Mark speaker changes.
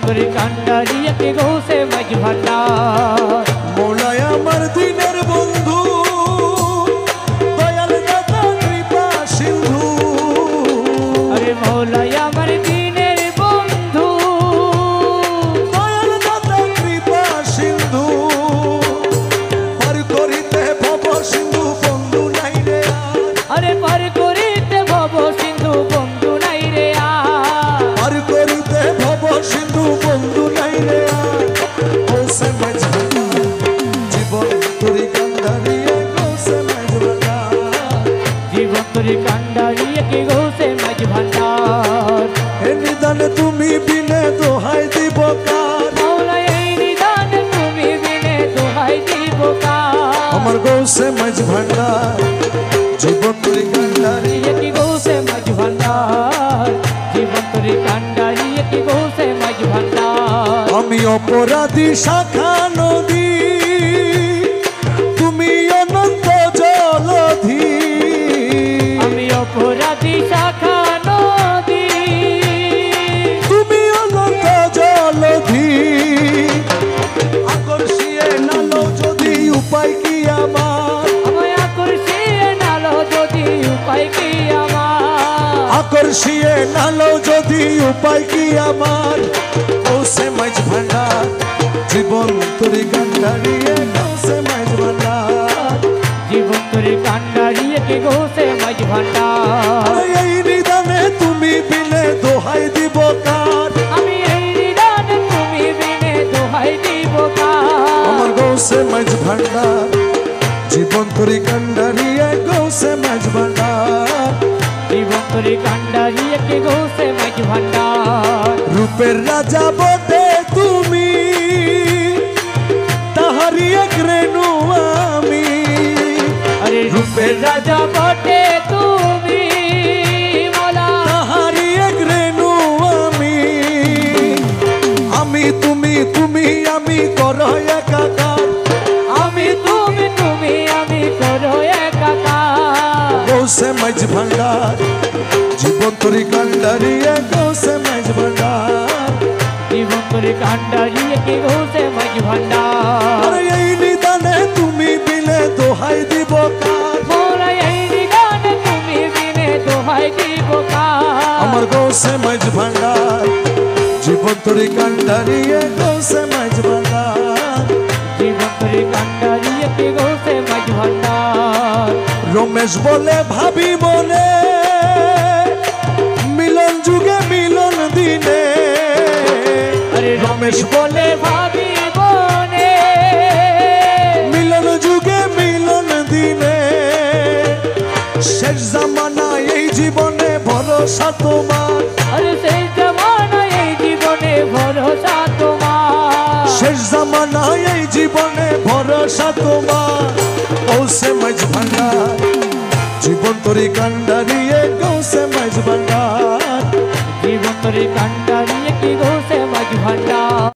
Speaker 1: তরি কান্ডারি কি গৌসে মাঝ ভান্ডার
Speaker 2: মৌলাই আমার দিনের বন্ধু দয়াল দাতা কৃপা সিন্ধু
Speaker 1: আরে মৌলাই আমার দিনের বন্ধু
Speaker 2: দয়াল দাতা কৃপা সিন্ধু পার করিতে ভব সিন্ধু বন্ধু নাই রে
Speaker 1: আরে পার করিতে ভব সিন্ধু বন্ধু নাই রে
Speaker 2: পার করিতে ভব সিন্ধু বন্ধু নাই রে গৌসে মাঝ ভান্ডার জীবন তরি কান্ডারি গৌসে মাঝ ভান্ডার
Speaker 1: জীবন তরি কান্ডারি কি গৌসে মাঝ ভান্ডার
Speaker 2: হে নিদান তুমি বিনে দোহাই দিব কার
Speaker 1: মৌলাই এই নিদান তুমি বিনে দোহাই দিব কার
Speaker 2: আমার গৌসে মাঝ ভান্ডার জীবন তরি কান্ডারি
Speaker 1: কি গৌসে মাঝ ভান্ডার জীবন তরি কান্ডারি কি গৌসে মাঝ ভান্ডার
Speaker 2: আমি অপরাধী শাখা নদী তুমি অনন্ত জলধি
Speaker 1: আমি অপরাধী শাখা নদী
Speaker 2: তুমি অনন্ত জলধি আকর্ষিয়ে নালো যদি উপায় কি আমার
Speaker 1: আমায় আকর্ষিয়ে নালো যদি উপায় কি আমার
Speaker 2: আকর্ষিয়ে নালো যদি উপায় কি আমার গৌসে মাঝ ভান্ডার জীবন তরি কান্ডারিয়ে গৌসে মাঝ ভান্ডার
Speaker 1: জীবন তরি কান্ডারি কি গৌসে মাঝ ভান্ডার
Speaker 2: এই নিদানে তুমি বিনে দোহাই দিব কার
Speaker 1: আমি এই নিদান তুমি বিনে দোহাই দিব কার
Speaker 2: আমার গৌসে মাঝ ভান্ডার জীবন তরি কান্ডারিয়ে গৌসে মাঝ ভান্ডার
Speaker 1: জীবন তরি কান্ডারি কি গৌসে মাঝ ভান্ডার
Speaker 2: রূপের রাজা বটে তুমি তাহারি এক রেণু আমি
Speaker 1: আরে রূপের রাজা বটে তুমি মোলা
Speaker 2: তাহারি এক রেণু আমি আমি তুমি তুমি আমি করো একাকার
Speaker 1: আমি তুমি তুমি আমি করো একাকার
Speaker 2: গৌসে মাঝ ভান্ডার জীবন তরি কান্ডারিয়ে গৌসে মাঝ ভান্ডার
Speaker 1: জীবন তরি কান্ডারি কি গৌসে মাঝ ভান্ডার
Speaker 2: আরে এই নিদানে তুমি বিলে দোহাই দিব কার
Speaker 1: মোরা এই নিদান তুমি বিনে দোহাই দিব কার
Speaker 2: আমার গৌসে মাঝ ভান্ডার জীবন তরি কান্ডারিয়ে গৌসে মাঝ ভান্ডার
Speaker 1: জীবন তরি কান্ডারি কি গৌসে মাঝ ভান্ডার
Speaker 2: রমেশ বলে ভাবি মনে মিলন যুগে মিলন দিনে
Speaker 1: আরে রমেশ বলে ভাবি বনে
Speaker 2: মিলন যুগে মিলন দিনে শেষ জামানা এই জীবনে ভরসা তোমার
Speaker 1: আরে সেই জমানায় এই জীবনে ভরসা তোমার
Speaker 2: শেষ জামানা এই জীবনে ভরসা তোমার গৌসে মাঝ ভান্ডার জীবন তরি কান্ডারিয়ে গৌসে মাঝ ভান্ডার
Speaker 1: জীবন তরি কান্ডারি কি গৌসে মাঝ ভান্ডার